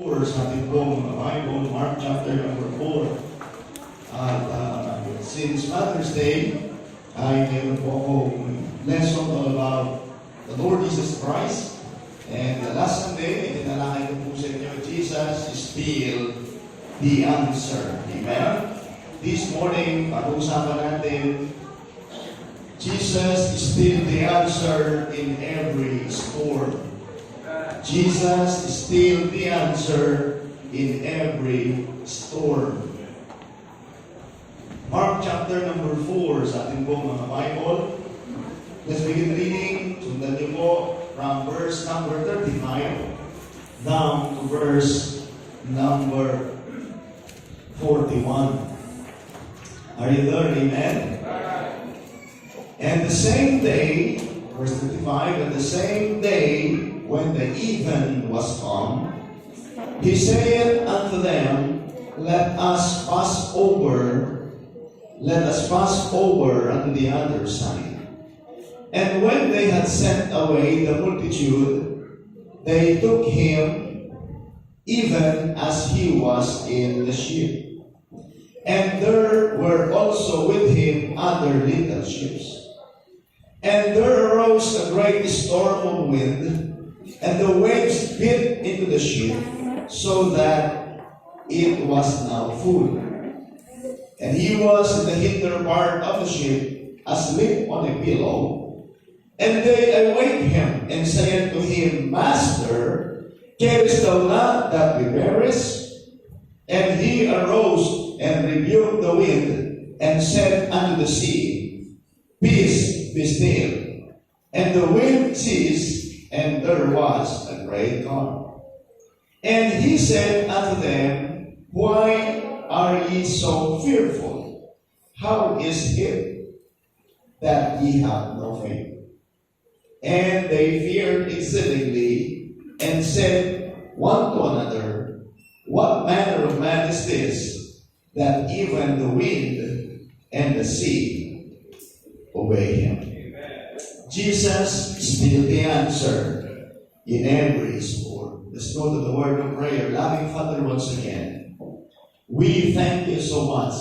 Sa ating pong Bible, Mark chapter number 4. At since Mother's Day, ay meron po akong lesson all about the Lord Jesus Christ. And last Sunday, itinalakay ko po sa inyo, Jesus is still the answer. Amen? This morning, pag-uusapan natin, Jesus is still the answer in every storm. Jesus is still the answer in every storm. Mark chapter number 4 sa ating pong mga Bible. Let's begin reading. Sundan niyo po from verse number 35 down to verse number 41. Are you there? Amen? And the same day, verse 35, and the same day when the even was come, he said unto them, Let us pass over unto the other side. And when they had sent away the multitude, they took him even as he was in the ship. And there were also with him other little ships. And there arose a great storm of wind, and the waves beat into the ship, so that it was now full. And he was in the hinder part of the ship, asleep on a pillow. And they awake him, and say unto him, Master, carest thou not that we perish? And he arose and rebuked the wind, and said unto the sea, Peace, be still. And the wind ceased, and there was a great calm. And he said unto them, Why are ye so fearful? How is it that ye have no faith? And they feared exceedingly, and said one to another, What manner of man is this, that even the wind and the sea obey him? Jesus is still the answer in every storm. Let's go to the word of prayer. Loving Father, once again, we thank you so much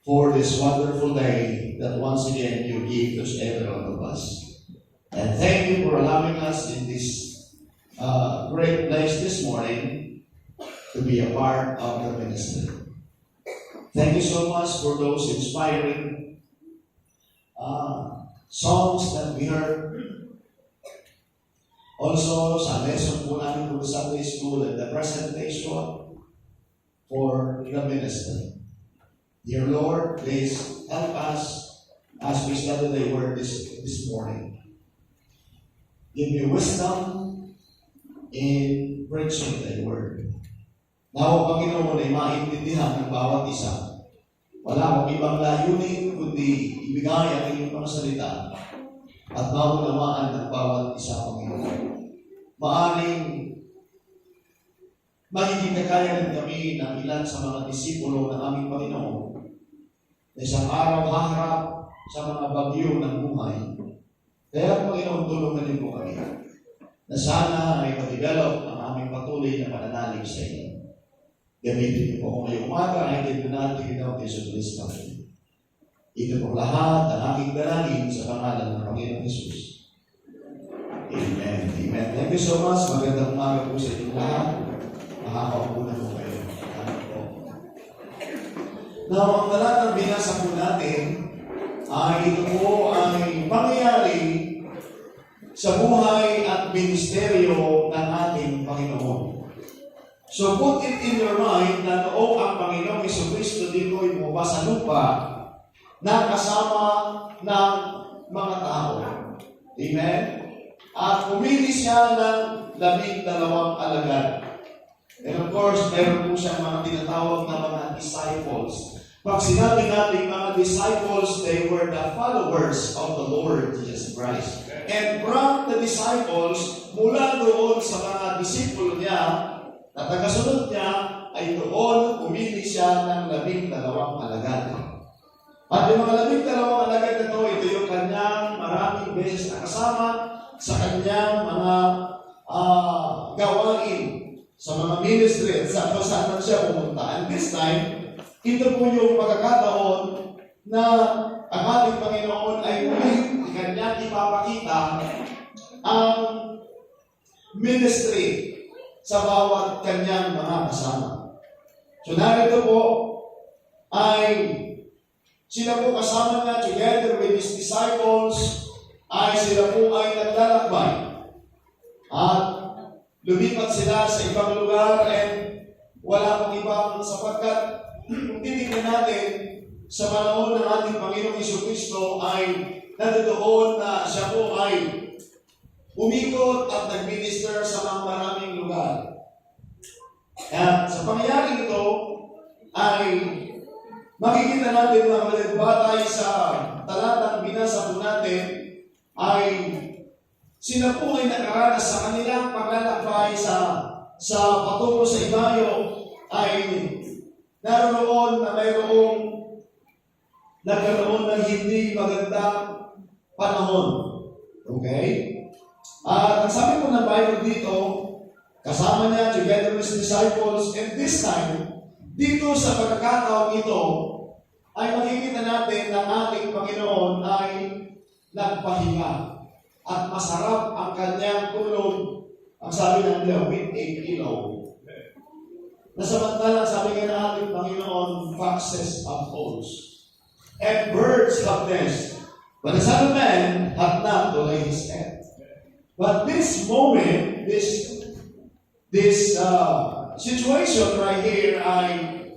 for this wonderful day that once again you give to every one of us. And thank you for allowing us in this great place this morning to be a part of the ministry. Thank you so much for those inspiring songs that we heard. Also, sa lesson po namin for the Sunday School and the presentation for the ministry. Dear Lord, please help us as we study the Word this morning. Give me wisdom in preaching the Word. Now, Panginoon, ay maintindihan ng bawat isa. Wala akong ibang layunin kundi ibigay ang iyong mga salita at maunawaan ng bawat isa, Panginoon. Maaring magiging kakayanan kami ng ilan sa mga disipulo ng aming Panginoon na isang araw haharap sa mga bagyo ng buhay. Kaya, Panginoon, tulungan niyo po kami na sana ay ma-develop ang aming patuloy na pananalig sa inyo. Gamitin niyo po kung ngayong umaga ay natin ginawa kay Jesus Cristo. Ito po lahat ang aking dalangin sa pangalan ng Panginoong Jesus. Amen. Amen. Thank you so much. Magandang umaga po sa inyong lahat. Makakaupo na po kayo. Now, ang talatang binasa po natin ay ito po ay pangyayari sa buhay at ministeryo ng ating Panginoon. So put it in your mind na noong ang Panginoong Jesucristo dito ay bumaba sa lupa na kasama ng mga tao. Amen? At pumili siya ng 12 alagad. And of course, meron po siyang mga tinatawag na mga disciples. Pag sinabi natin mga disciples, they were the followers of the Lord Jesus Christ. And from the disciples, mula doon sa mga disipulo niya, na tagasunod niya, ay doon pumili siya ng 12 alagad. At yung mga 12 alagad na ito, ito yung kanyang maraming beses na kasama sa kanyang mga gawain sa mga ministry at sa kung saan man siya pumunta. And this time, ito po yung pagkakataon na ang ating Panginoon ay muling kanyang ipapakita ang ministry sa bawat kanyang mga kasama. So narito po ay sila po kasama niya together with his disciples ay sila po ay naglalakbay at lumipat sila sa ibang lugar and wala pang ibang sapagkat kung titignan natin sa panahon ng ating Panginoong Jesucristo ay nandoon na siya po ay umikot at nag-minister sa mga maraming lugar. At sa pangyayaring ito ay makikita natin mga kapatid batay sa talatang binasa po natin ay sila po ay nakaranas sa kanilang paglalakbay sa patungo sa ibayo ay naroon na mayroong nagkaroon ng hindi magandang panahon. Okay? At ang sabi po ng Bible dito, kasama niya together with his disciples, and this time, dito sa pagkakataong ito, ay makikita natin na ating Panginoon ay nagpahinga at masarap ang kanyang tulog. Ang sabi ng Diyos, with a pillow. Na samantalang sabi nga ng ating Panginoon, foxes have holes, and birds have nests, but the Son of Man hath not to lay his head. But this moment, this situation right here ay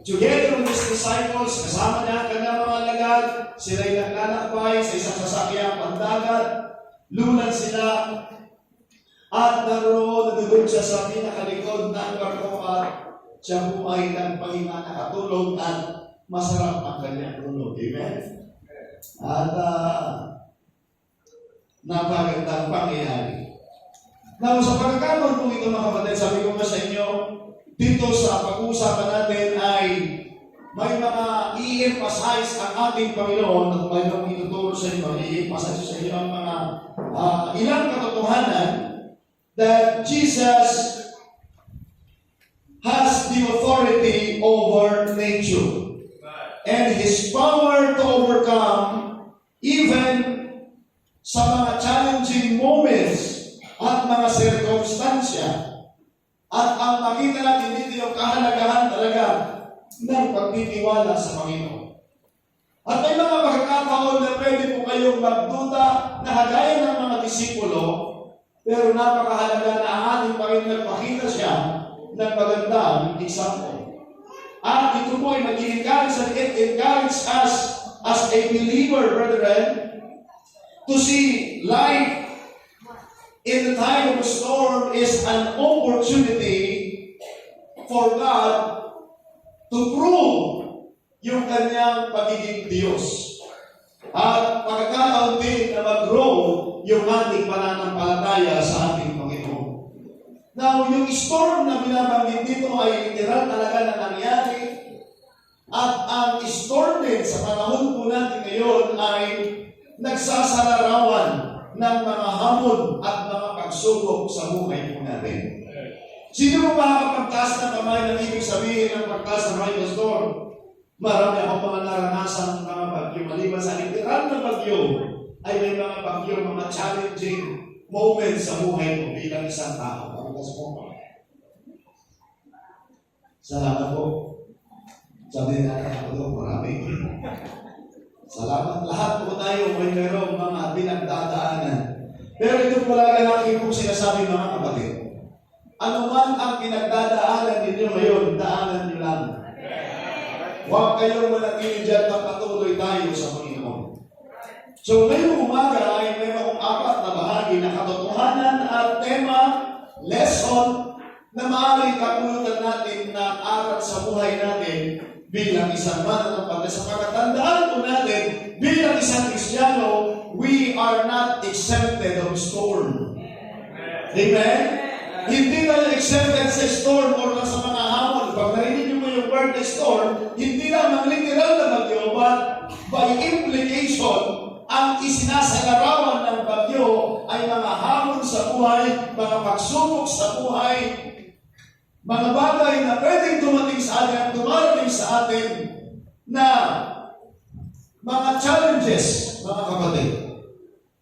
together with his disciples, kasama niya ang kanyang mga alagad, sila'y naglalakbay sa isang sasakyang pandagat, lulan sila, at naroon siya sa pinakalikod ng barko at siya po ay nagpahinga nakatulog at masarap ang kanyang tulog. Amen? At napagandang pangyayari. Now, sa pagkakataon po ito mga kapatid, sabi ko nga sa inyo, dito sa pag-uusapan natin ay may mga i-emphasize ang ating Panginoon at may mga ituturo sa inyo, i-emphasize sa inyo ang mga ilang katotohanan that Jesus has the authority over nature and His power to overcome even sa mga challenging moments at mga sirkumstansya. At ang makita natin dito yung kahalagahan talaga ng pagtitiwala sa Panginoon. At may mga pagkakataon na pwede po kayong magduda na kagaya ng mga disipulo, pero napakahalaga na ang ating Panginoon nagpakita siya ng magandang example. At ito po ay mag-encourage and it encourage us as a believer, brethren, to see life in the time of a storm is an opportunity for God to prove yung kanyang pagiging Diyos. At pagkakataon din na mag-grow yung ating pananampalataya sa ating Panginoon. Now, yung storm na binabanggit dito ay literal talaga na nangyari. At ang storm din sa panahon po natin ngayon ay nagsasalarawan ng mga hamon at mga pagsubok sa buhay po natin. Sino mo makakapagtaas ng kamay ng ibig sabihin ng pagtaas ng rain storm? Marami akong mga naranasan ng mga bagyo. Maliban sa literal na bagyo, ay may mga bagyo, mga challenging moments sa buhay mo bilang isang tao. Salamat po. Sabi natin ako doon, marami. Salamat. Lahat po tayo may mayroong mga pinagdadaanan. Pero ito po lagi natin kong sinasabi mga kapatid. Ano man ang pinagdadaanan ninyo ngayon, daanan nyo lang. Huwag kayong manatili dyan na patuloy tayo sa Panginoon. So ngayong umaga ay mayroong 4 na bahagi na katotohanan at tema, lesson, na maaaring kapulutan natin na aral sa buhay natin bilang isang mananampalataya. Sa pagkatandaan po natin, bilang isang Kristiyano, we are not exempted of storm. Amen? Hindi tayo exempted sa storm or sa mga hamon. Pag narinig mo yung word na storm, hindi lamang literal na bagyo, but by implication, ang isinasalarawan ng bagyo ay mga hamon sa buhay, mga pagsubok sa buhay, mga bagay na pwedeng dumating sa atin at dumarating sa atin na mga challenges, mga kapatid.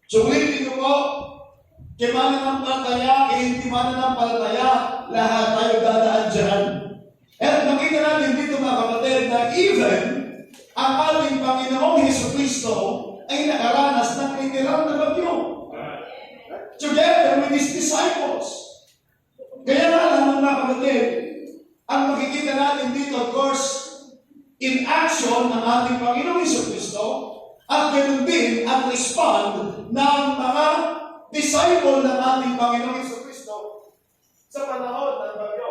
So, ulitin ko po, kay mananampalataya, kay hindi mananampalataya, lahat tayo dadaan dyan. At makita natin dito mga kapatid na even ang ating Panginoong Jesucristo ay nakaranas ng literal na bagyo together with His disciples. Kaya nga lang mga kapatid, ang makikita natin dito, of course, in action ng ating Panginoong Jesucristo at ganoon din ang respond ng mga disciple ng ating Panginoong Jesucristo sa panahon ng bagyo.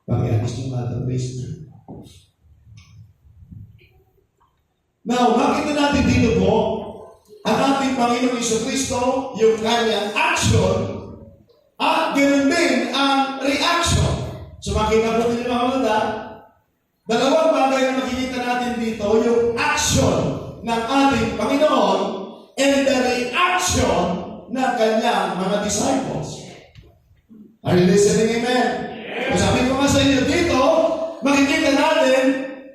Pag-iagis yung mother base na. Now, makita natin dito po, ang ating Panginoong Jesucristo, yung kanyang action, at ganoon din ang reaction. So makita po ninyo mga kapatid, dalawang bagay na makikita natin dito, yung action ng ating Panginoon and the reaction ng kanyang mga disciples. Are you listening? Amen? Yes. Sabi ko nga sa inyo dito, makikita natin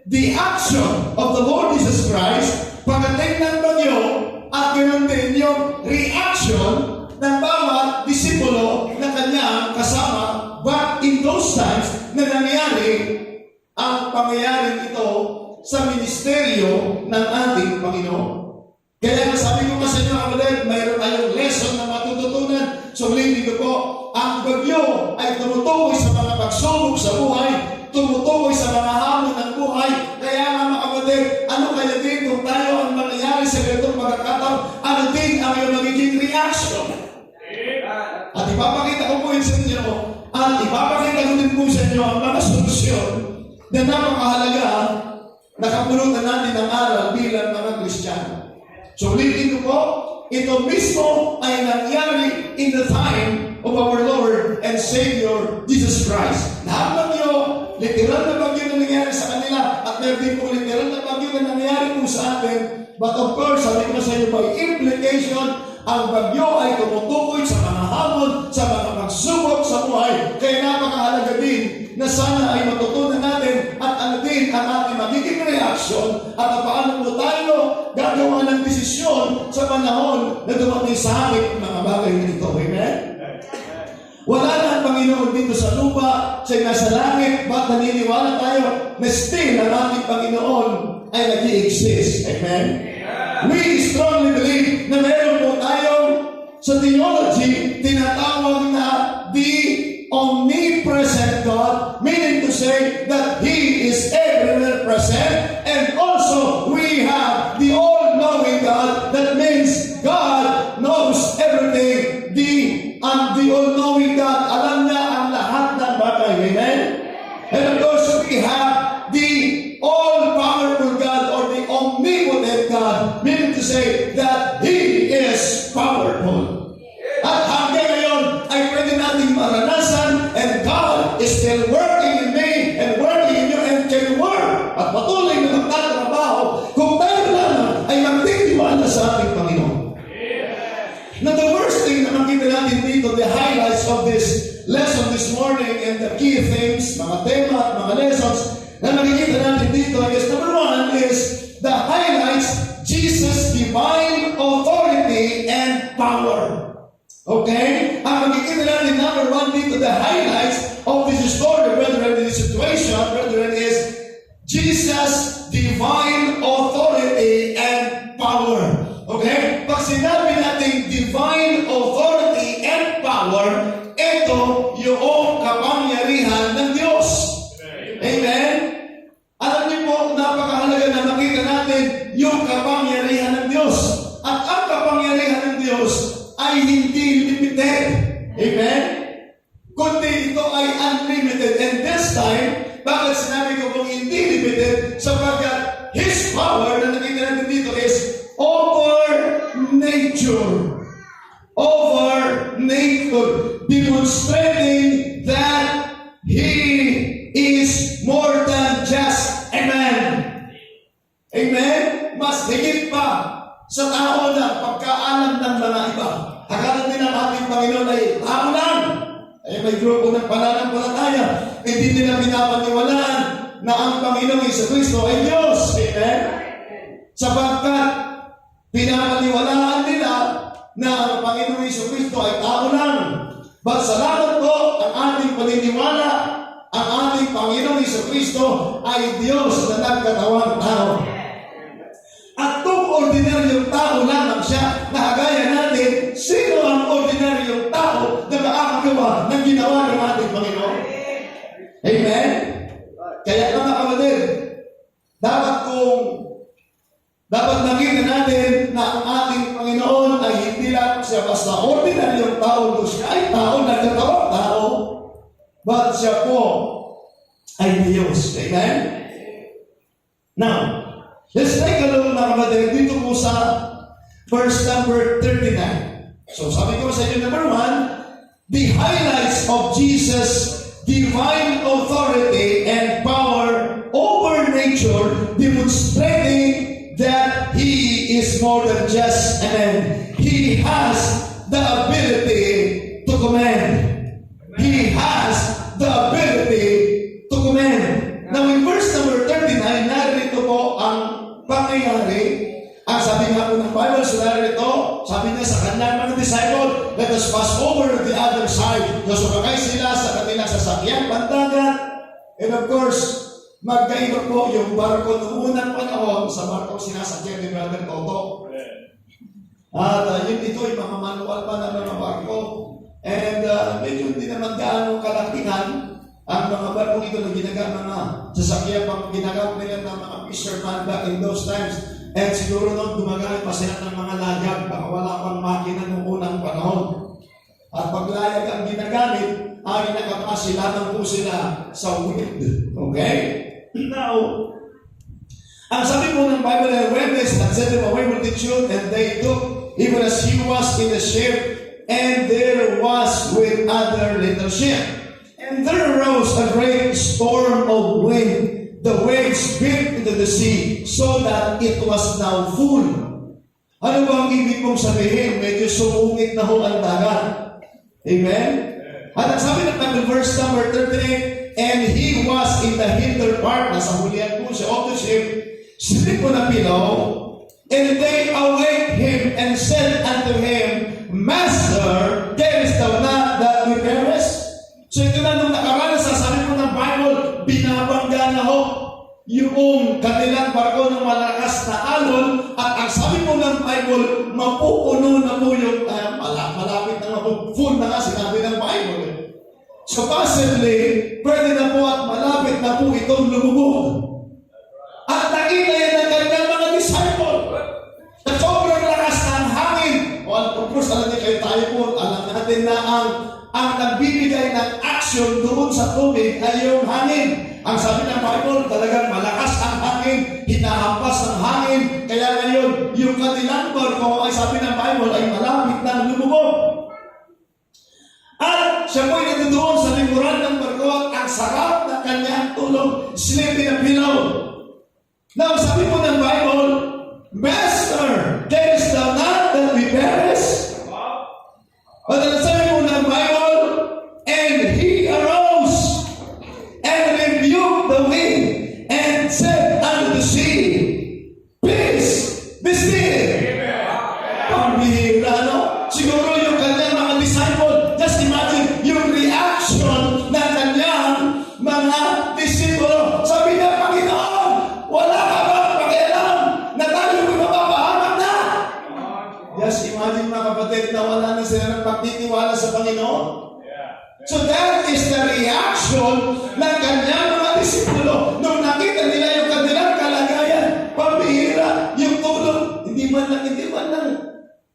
the action of the Lord Jesus Christ pagdating ng bagyo at ganoon din yung reaction ng bawat disipulo na kanyang kasama. But in those times na nangyari ang pangyayaring ito sa ministeryo ng ating Panginoon. Kaya sabi ko kasi mga kapatid, mayroon tayong lesson na matututunan. So ulitin ko po, ang bagyo ay tumutukoy sa mga pagsubok sa buhay, tumutukoy sa mga hamon ng buhay. Kaya nga mga kapatid, ano kaya din kung tayo ang mangyayari sa ganitong pagkakataon, ano din ang iyong magiging reaction? At ipapakita ko po yun sa inyo, at ipapakita ko din po sa inyo ang mga solusyon na napakahalaga na kapulutan natin ng aral bilang mga Kristiyano. So ulitin ko po, ito mismo ay nangyari in the time of our Lord and Savior Jesus Christ. Na ang bagyo, literal na bagyo na nangyari sa kanila at meron din po literal na bagyo na nangyari po sa atin. But of course, sabi ko sa inyo by implication, ang bagyo ay tumutukoy sa mga hamon, sa mga pagsubok sa buhay. Kaya napakahalaga din na sana ay matutunan natin at ano din ang ating magiging reaction at paano po tayo gagawa ng desisyon sa panahon na dumating sa ating mga bagay nito. Amen? Wala na ang Panginoon dito sa lupa, siya nasa langit, ba't naniniwala tayo na still ang ating Panginoon ay nag-i-exist? Amen? We strongly believe na meron po tayong sa theology tinatawag na the omnipresent God, meaning to say that He is everywhere present, and also we have the all-knowing God. That means God knows everything. The all-knowing God, alam niya ang lahat ng bagay. Amen? And of course, we have the all-powerful God or the omnipotent God, meaning to say that He is powerful. At hanggang ngayon ay pwede nating maranasan, and God is still working in me and working in you and can work at patuloy na magtatrabaho kung tayo lang ay magtitiwala sa ating Panginoon. Now the first thing na makita natin dito, the highlights of this lesson this morning and the key things, mga tema at mga lessons na makikita natin dito is number one is the highlights, Jesus' divine authority and power. Okay? Ang makikita natin number one dito, the highlights of this story, brethren, in this situation, brethren, is Jesus' divine authority and power. Okay? Pag sinabi natin divine authority and power, ito yung kapangyarihan ng Diyos. Amen? Alam niyo po, napakahalaga na makita natin yung kapangyarihan ng Diyos. At ang kapangyarihan ng Diyos ay hindi limited. Amen? Kundi ito ay unlimited. And this time, bakit sinabi ko kung hindi limited? Sapagkat His power na nakita natin dito is over nature. Over nature. Demonstrating that He is more than just mas higit pa sa tao na pagkaalam ng mga iba. Akala din ang ating Panginoon ay tao lang. Ay may grupo ng pananampalataya. Hindi nila pinapaniwalaan na ang Panginoong Jesucristo ay Diyos. Amen? Sapagkat pinapaniwalaan nila na ang Panginoong Jesucristo ay tao lang. But salamat po ang ating paniniwala, ang ating Panginoong Jesucristo ay Diyos na nagkatawang tao. At kung ordinaryong tao lamang siya, nakagaya natin, sino ang ordinaryong tao na makakagawa ng ginawa ng ating Panginoon? Amen? Kaya mga kapatid, dapat nakita natin na ang ating Panginoon ay hindi lang siya basta ordinaryong tao, siya ay tao, nagkatawang tao, but siya po ay Diyos. Amen? Now, let's take a look mga kapatid dito po sa verse number 39. So sabi ko sa inyo, number 1, the highlights of Jesus' divine authority and power over nature, demonstrating that He is more than just a man. He has the ability to command. He has the ability to command. Now in verse number 39, narito po ang pangyayari. Ang sabi nga po ng Bible, so narito, sabi niya sa kanyang mga disciple, let us pass over to the other side. So sumakay sila sa kanilang sasakyan, pandagat. And of course, magkaiba po yung barko noong unang panahon sa barko sinasakyan ni Brother Toto. At ito yung mga manual pa na mga barko. And medyo hindi naman gaano kalakihan ang mga barko ito na ginagamit sasakyan pang ginagamit nila ng mga fisherman back in those times. And siguro noon gumagamit pa sila ng mga layag, baka wala pang makina noong unang panahon. At pag layag ang ginagamit, ay nakapasilanan po sila sa wind. Okay? Now, ang sabi po ng Bible, when they had sent them away multitude, and they took, even as he was in the ship, and there was with other little ship. And there arose a great storm of wind. The waves beat into the sea, so that it was now full. Ano ba ang ibig mong sabihin? Medyo sumungit na ho ang dagat. Amen? At ang sabi ng verse number 38, and he was in the hinder part, nasa hulihan po siya of the ship, silip po na pilaw, and they awake him and said unto him, Master, carest thou not that we perish? So ito na nung nakaranas, sabi po ng Bible, binabangga na ho yung kanilang barko ng malakas na alon, at ang sabi po ng Bible, mapupuno na po yung malapit na full na nga sinabi ng Bible. So possibly, pwede na po at malapit na po itong lumubog. At nakita yan ng kanyang mga disciple. Sa sobrang lakas ng hangin. Well, of course, alam niyo kayo tayo po, alam natin na ang nagbibigay ng action doon sa tubig ay yung hangin. Ang sabi ng Bible, talagang malakas ang hangin, hinahampas ng hangin. Kaya ngayon, yung kanilang barko ay sabi ng Bible ay malapit na lumubog. At siya po'y nandoon sa likuran ng barko at ang sarap na kanyang tulog, sleepy na pilaw. Now, sabi po ng Bible, Master, carest thou not that we perish? But ang sabi po ng Bible, and he arose and rebuked the wind and said unto the sea, Peace, be still. Pambihira, no? Siguro yung kanyang mga disciple, just imagine yung reaction ng kanyang mga disipulo. Sabi niya, Panginoon, wala ka ba pakialam na tayo mapapahamak na? Just imagine mga kapatid na wala na sila ng pagtitiwala sa Panginoon. So that is the reaction ng kanyang mga disipulo nung nakita nila yung kanilang kalagayan. Pambihira, yung tulong, hindi man lang,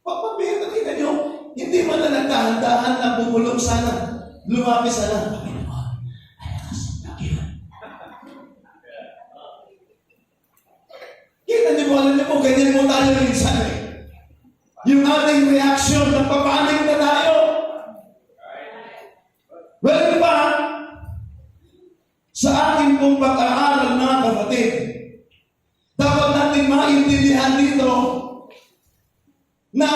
pambihira, kita nyo, hindi man lang nagdahan-dahan na bumulong sana, lumapis sana. Panginoon, alakas, nakiwan. Kita nyo po, alam nyo po, ganyan mo tayo minsan eh. Yung ating reaction, nagpapanik na tayo. Well, pa, sa ating pong pag-aaral mga kapatid, dapat natin maintindihan dito na